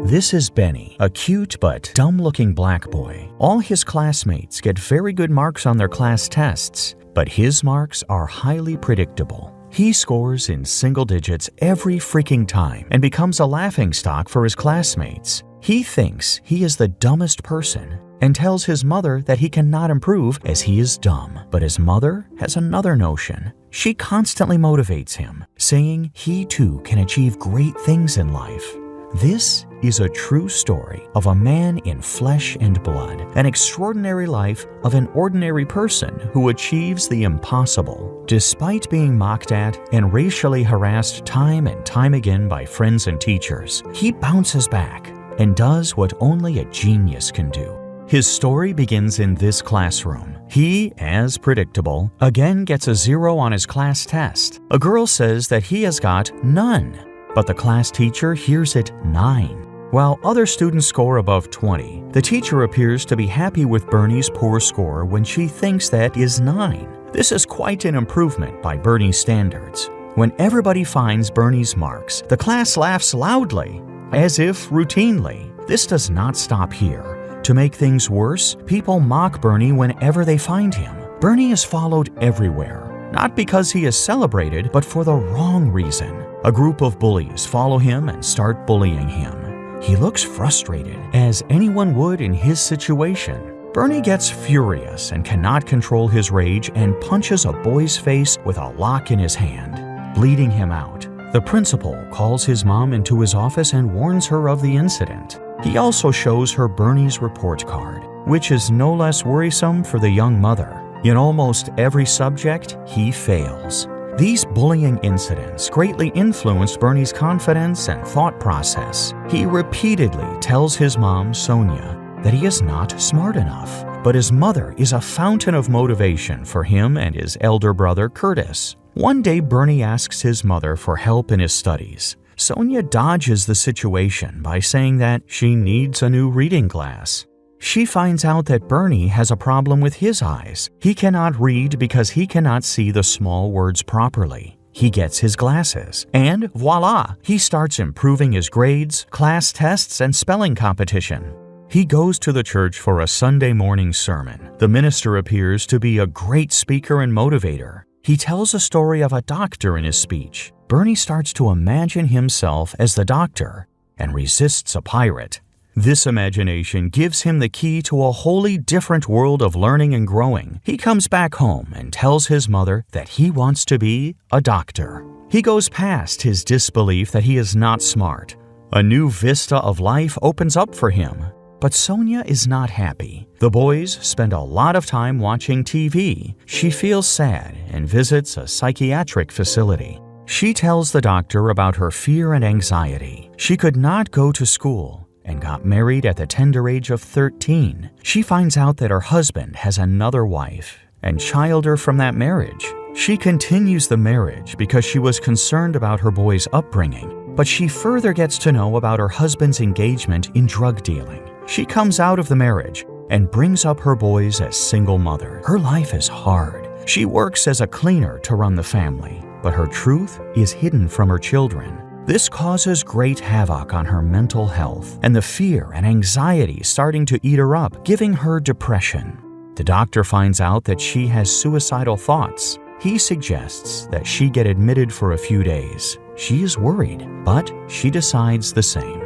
This is Benny, a cute but dumb-looking black boy. All his classmates get very good marks on their class tests, but his marks are highly predictable. He scores in single digits every freaking time and becomes a laughingstock for his classmates. He thinks he is the dumbest person and tells his mother that he cannot improve as he is dumb. But his mother has another notion. She constantly motivates him, saying he too can achieve great things in life. This is a true story of a man in flesh and blood, an extraordinary life of an ordinary person who achieves the impossible. Despite being mocked at and racially harassed time and time again by friends and teachers, he bounces back and does what only a genius can do. His story begins in this classroom. He, as predictable, again gets a 0 on his class test. A girl says that he has got none, but the class teacher hears it 9. While other students score above 20, the teacher appears to be happy with Bernie's poor score when she thinks that is 9. This is quite an improvement by Bernie's standards. When everybody finds Bernie's marks, the class laughs loudly, as if routinely. This does not stop here. To make things worse, people mock Bernie whenever they find him. Bernie is followed everywhere, not because he is celebrated, but for the wrong reason. A group of bullies follow him and start bullying him. He looks frustrated, as anyone would in his situation. Bernie gets furious and cannot control his rage and punches a boy's face with a lock in his hand, bleeding him out. The principal calls his mom into his office and warns her of the incident. He also shows her Bernie's report card, which is no less worrisome for the young mother. In almost every subject, he fails. These bullying incidents greatly influenced Bernie's confidence and thought process. He repeatedly tells his mom, Sonia, that he is not smart enough, but his mother is a fountain of motivation for him and his elder brother, Curtis. One day, Bernie asks his mother for help in his studies. Sonia dodges the situation by saying that she needs a new reading glass. She finds out that Bernie has a problem with his eyes. He cannot read because he cannot see the small words properly. He gets his glasses, and voila, he starts improving his grades, class tests, and spelling competition. He goes to the church for a Sunday morning sermon. The minister appears to be a great speaker and motivator. He tells a story of a doctor in his speech. Bernie starts to imagine himself as the doctor and resists a pirate. This imagination gives him the key to a wholly different world of learning and growing. He comes back home and tells his mother that he wants to be a doctor. He goes past his disbelief that he is not smart. A new vista of life opens up for him. But Sonia is not happy. The boys spend a lot of time watching TV. She feels sad and visits a psychiatric facility. She tells the doctor about her fear and anxiety. She could not go to school and got married at the tender age of 13. She finds out that her husband has another wife and childed from that marriage. She continues the marriage because she was concerned about her boy's upbringing, but she further gets to know about her husband's engagement in drug dealing. She comes out of the marriage and brings up her boys as single mother. Her life is hard. She works as a cleaner to run the family, but her truth is hidden from her children. This causes great havoc on her mental health, and the fear and anxiety starting to eat her up, giving her depression. The doctor finds out that she has suicidal thoughts. He suggests that she get admitted for a few days. She is worried, but she decides the same.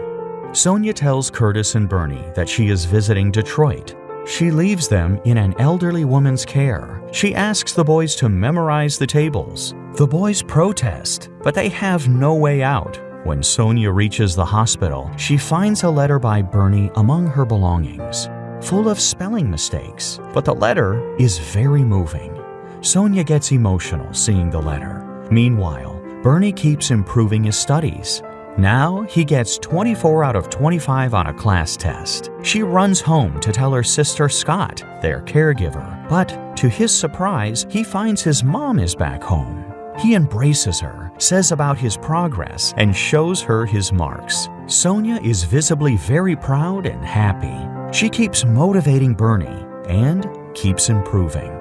Sonia tells Curtis and Bernie that she is visiting Detroit. She leaves them in an elderly woman's care. She asks the boys to memorize the tables. The boys protest, but they have no way out. When Sonia reaches the hospital, she finds a letter by Bernie among her belongings, full of spelling mistakes, but the letter is very moving. Sonia gets emotional seeing the letter. Meanwhile, Bernie keeps improving his studies. Now he gets 24 out of 25 on a class test. She runs home to tell her sister Scott, their caregiver, but to his surprise, he finds his mom is back home. He embraces her, says about his progress, and shows her his marks. Sonia is visibly very proud and happy. She keeps motivating Bernie and keeps improving.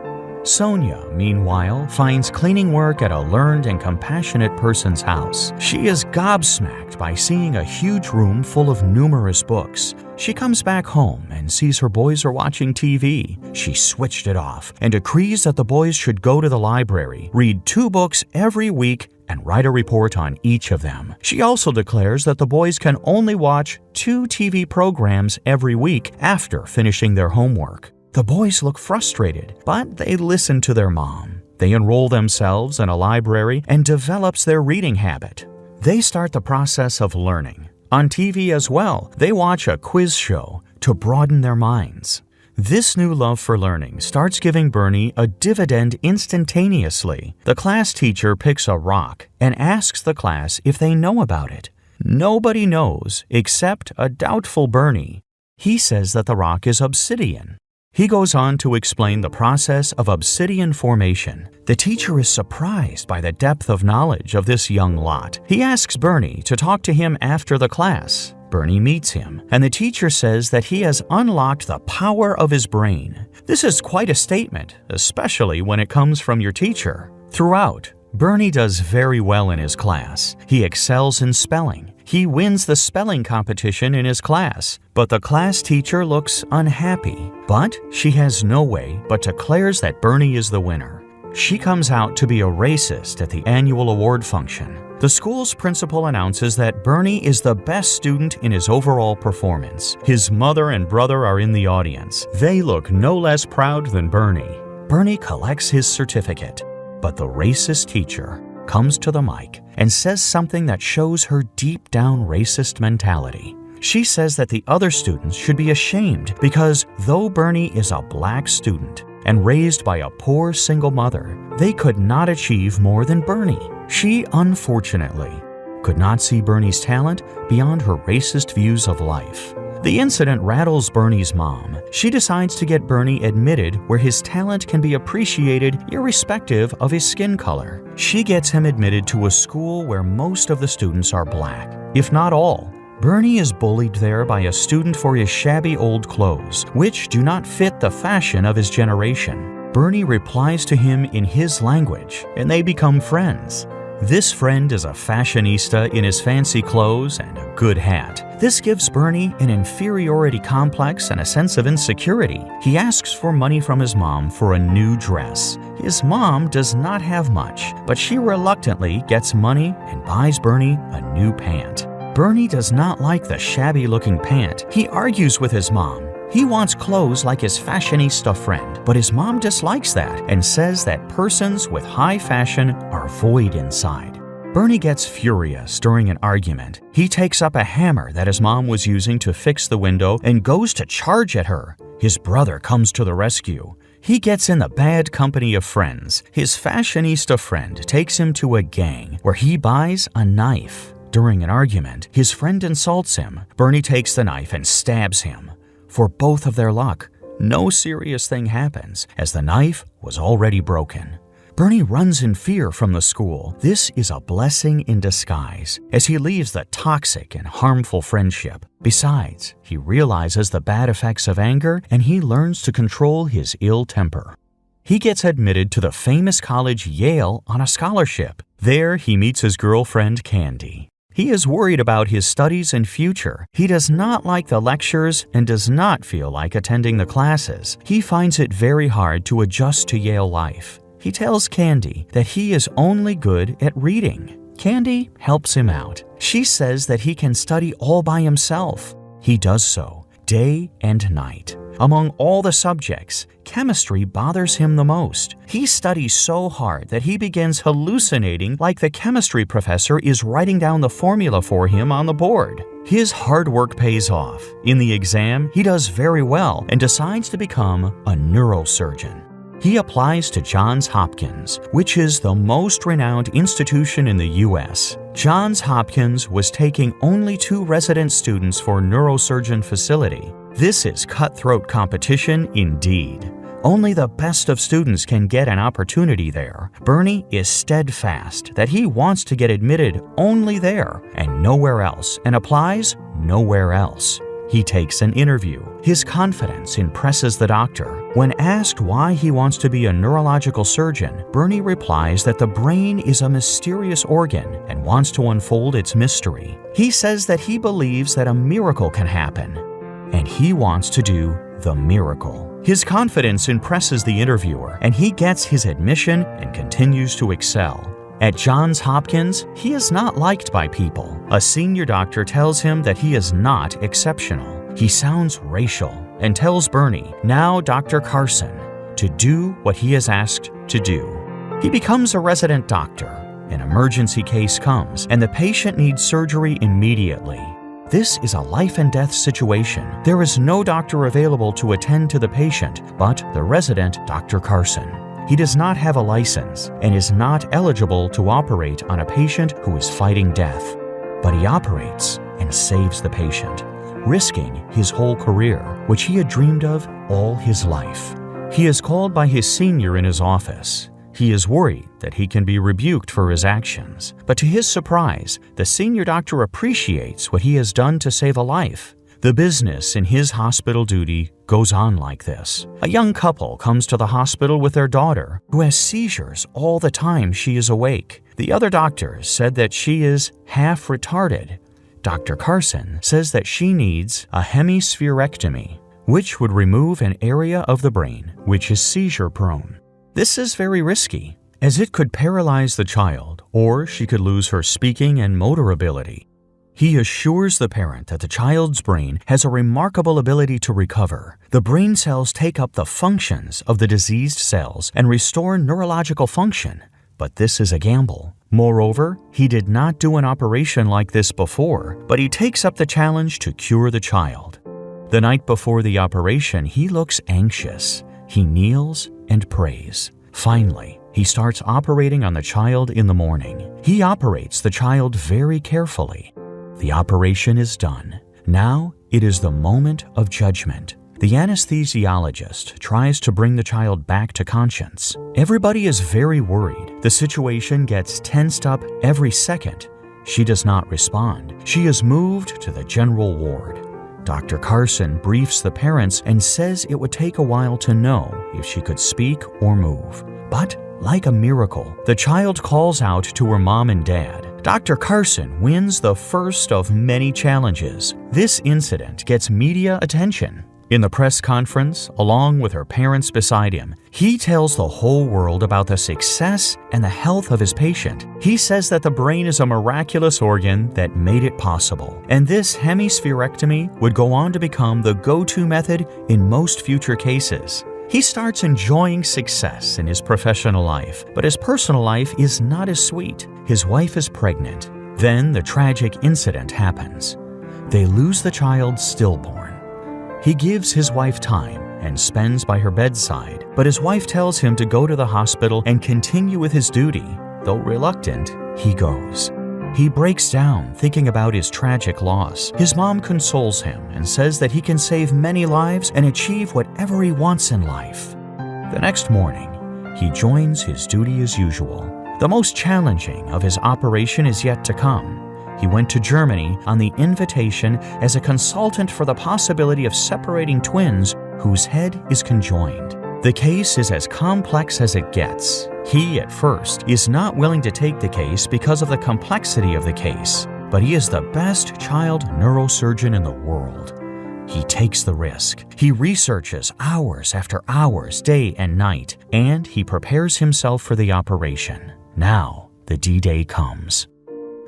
Sonia, meanwhile, finds cleaning work at a learned and compassionate person's house. She is gobsmacked by seeing a huge room full of numerous books. She comes back home and sees her boys are watching TV. She switched it off and decrees that the boys should go to the library, read 2 books every week, and write a report on each of them. She also declares that the boys can only watch 2 TV programs every week after finishing their homework. The boys look frustrated, but they listen to their mom. They enroll themselves in a library and develops their reading habit. They start the process of learning. On TV as well, they watch a quiz show to broaden their minds. This new love for learning starts giving Bernie a dividend instantaneously. The class teacher picks a rock and asks the class if they know about it. Nobody knows except a doubtful Bernie. He says that the rock is obsidian. He goes on to explain the process of obsidian formation. The teacher is surprised by the depth of knowledge of this young lot. He asks Bernie to talk to him after the class. Bernie meets him, and the teacher says that he has unlocked the power of his brain. This is quite a statement, especially when it comes from your teacher. Throughout, Bernie does very well in his class. He excels in spelling. He wins the spelling competition in his class, but the class teacher looks unhappy. But she has no way but declares that Bernie is the winner. She comes out to be a racist at the annual award function. The school's principal announces that Bernie is the best student in his overall performance. His mother and brother are in the audience. They look no less proud than Bernie. Bernie collects his certificate, but the racist teacher comes to the mic and says something that shows her deep down racist mentality. She says that the other students should be ashamed because though Bernie is a black student and raised by a poor single mother, they could not achieve more than Bernie. She, unfortunately, could not see Bernie's talent beyond her racist views of life. The incident rattles Bernie's mom. She decides to get Bernie admitted where his talent can be appreciated irrespective of his skin color. She gets him admitted to a school where most of the students are black, if not all. Bernie is bullied there by a student for his shabby old clothes, which do not fit the fashion of his generation. Bernie replies to him in his language, and they become friends. This friend is a fashionista in his fancy clothes and a good hat. This gives Bernie an inferiority complex and a sense of insecurity. He asks for money from his mom for a new dress. His mom does not have much, but she reluctantly gets money and buys Bernie a new pant. Bernie does not like the shabby-looking pant. He argues with his mom. He wants clothes like his fashionista friend, but his mom dislikes that and says that persons with high fashion are void inside. Bernie gets furious during an argument. He takes up a hammer that his mom was using to fix the window and goes to charge at her. His brother comes to the rescue. He gets in the bad company of friends. His fashionista friend takes him to a gang where he buys a knife. During an argument, his friend insults him. Bernie takes the knife and stabs him. For both of their luck, no serious thing happens, as the knife was already broken. Bernie runs in fear from the school. This is a blessing in disguise, as he leaves the toxic and harmful friendship. Besides, he realizes the bad effects of anger, and he learns to control his ill temper. He gets admitted to the famous college Yale on a scholarship. There, he meets his girlfriend, Candy. He is worried about his studies and future. He does not like the lectures and does not feel like attending the classes. He finds it very hard to adjust to Yale life. He tells Candy that he is only good at reading. Candy helps him out. She says that he can study all by himself. He does so, day and night. Among all the subjects, chemistry bothers him the most. He studies so hard that he begins hallucinating like the chemistry professor is writing down the formula for him on the board. His hard work pays off. In the exam, he does very well and decides to become a neurosurgeon. He applies to Johns Hopkins, which is the most renowned institution in the U.S. Johns Hopkins was taking only 2 resident students for neurosurgeon facility. This is cutthroat competition indeed. Only the best of students can get an opportunity there. Bernie is steadfast that he wants to get admitted only there and nowhere else, and applies nowhere else. He takes an interview. His confidence impresses the doctor. When asked why he wants to be a neurological surgeon, Bernie replies that the brain is a mysterious organ and wants to unfold its mystery. He says that he believes that a miracle can happen, and he wants to do the miracle. His confidence impresses the interviewer, and he gets his admission and continues to excel. At Johns Hopkins, he is not liked by people. A senior doctor tells him that he is not exceptional. He sounds racial and tells Bernie, now Dr. Carson, to do what he is asked to do. He becomes a resident doctor. An emergency case comes, and the patient needs surgery immediately. This is a life and death situation. There is no doctor available to attend to the patient, but the resident, Dr. Carson. He does not have a license and is not eligible to operate on a patient who is fighting death. But he operates and saves the patient, risking his whole career, which he had dreamed of all his life. He is called by his senior in his office. He is worried that he can be rebuked for his actions, but to his surprise, the senior doctor appreciates what he has done to save a life. The business in his hospital duty goes on like this. A young couple comes to the hospital with their daughter, who has seizures all the time she is awake. The other doctors said that she is half retarded. Dr. Carson says that she needs a hemispherectomy, which would remove an area of the brain which is seizure-prone. This is very risky, as it could paralyze the child, or she could lose her speaking and motor ability. He assures the parent that the child's brain has a remarkable ability to recover. The brain cells take up the functions of the diseased cells and restore neurological function. But this is a gamble. Moreover, he did not do an operation like this before, but he takes up the challenge to cure the child. The night before the operation, he looks anxious. He kneels and prays. Finally, he starts operating on the child in the morning. He operates the child very carefully. The operation is done. Now it is the moment of judgment. The anesthesiologist tries to bring the child back to conscience. Everybody is very worried. The situation gets tensed up every second. She does not respond. She is moved to the general ward. Dr. Carson briefs the parents and says it would take a while to know if she could speak or move. But, like a miracle, the child calls out to her mom and dad. Dr. Carson wins the first of many challenges. This incident gets media attention. In the press conference, along with her parents beside him, he tells the whole world about the success and the health of his patient. He says that the brain is a miraculous organ that made it possible, and this hemispherectomy would go on to become the go-to method in most future cases. He starts enjoying success in his professional life, but his personal life is not as sweet. His wife is pregnant. Then the tragic incident happens. They lose the child stillborn. He gives his wife time and spends by her bedside, but his wife tells him to go to the hospital and continue with his duty. Though reluctant, he goes. He breaks down thinking about his tragic loss. His mom consoles him and says that he can save many lives and achieve whatever he wants in life. The next morning, he joins his duty as usual. The most challenging of his operation is yet to come. He went to Germany on the invitation as a consultant for the possibility of separating twins whose head is conjoined. The case is as complex as it gets. He, at first, is not willing to take the case because of the complexity of the case, but he is the best child neurosurgeon in the world. He takes the risk. He researches hours after hours, day and night, and he prepares himself for the operation. Now, the D-Day comes.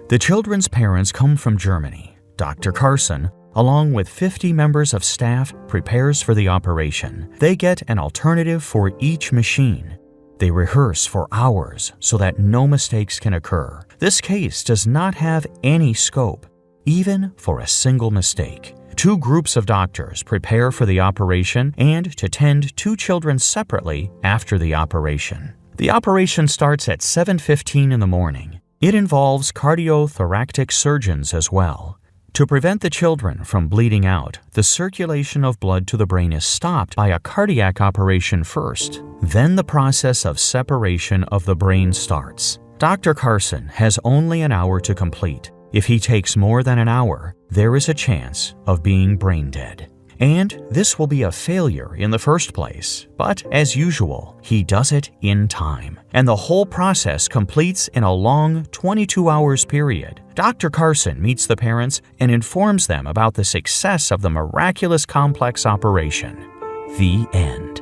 The children's parents come from Germany. Dr. Carson, along with 50 members of staff, prepares for the operation. They get an alternative for each machine. They rehearse for hours so that no mistakes can occur. This case does not have any scope, even for a single mistake. 2 groups of doctors prepare for the operation and to tend 2 children separately after the operation. The operation starts at 7:15 in the morning. It involves cardiothoracic surgeons as well. To prevent the children from bleeding out, the circulation of blood to the brain is stopped by a cardiac operation first. Then the process of separation of the brain starts. Dr. Carson has only an hour to complete. If he takes more than an hour, there is a chance of being brain dead. And this will be a failure in the first place, but as usual, he does it in time, and the whole process completes in a long 22 hours period. Dr. Carson meets the parents and informs them about the success of the miraculous complex operation. The end.